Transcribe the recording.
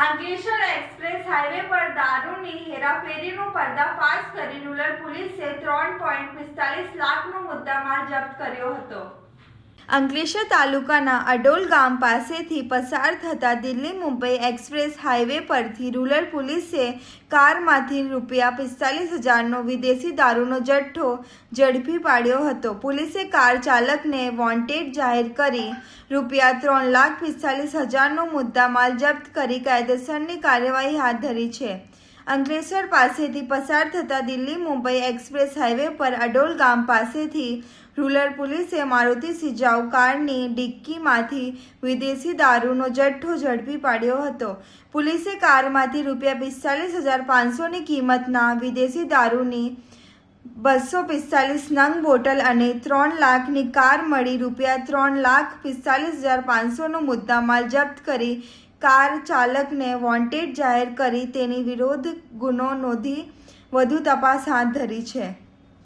Ankleshwar express highway પર દારૂની હેરાફેરીનો પર્દાફાશ કરી રૂરલ પોલીસે 3.45 લાખનો મુદ્દામાલ જપ્ત કર્યો હતો। અંકલેશ્વર તાલુકાના અડોલ ગામ પાસેથી પસાર થતા દિલ્હી મુંબઈ એક્સપ્રેસ હાઈવે પરથી રૂરલ પોલીસે કારમાંથી ₹45,000નો વિદેશી દારૂનો જથ્થો ઝડપી પાડ્યો હતો। પોલીસે કાર ચાલકને વોન્ટેડ જાહેર કરી ₹3,45,000નો મુદ્દામાલ જપ્ત કરી કાયદેસરની કાર્યવાહી હાથ ધરી છે। અંકલેશ્વર પાસેથી પસાર થતા દિલ્હી મુંબઈ એક્સપ્રેસ હાઈવે પર અડોલ ગામ પાસેથી રૂરલ પોલીસે મારુતિ સિજાઉ કારની ડિક્કીમાંથી વિદેશી દારૂનો જથ્થો ઝડપી પાડ્યો હતો। પોલીસે કારમાંથી ₹45,500ની કિંમતના વિદેશી દારૂની 245 નંગ બોટલ અને 3 લાખની કાર મળી ₹3,45,500નો મુદ્દામાલ જપ્ત કરી કાર ચાલકને વોન્ટેડ જાહેર કરી તેની વિરુદ્ધ ગુનો નોંધી વધુ તપાસ હાથ ધરી છે।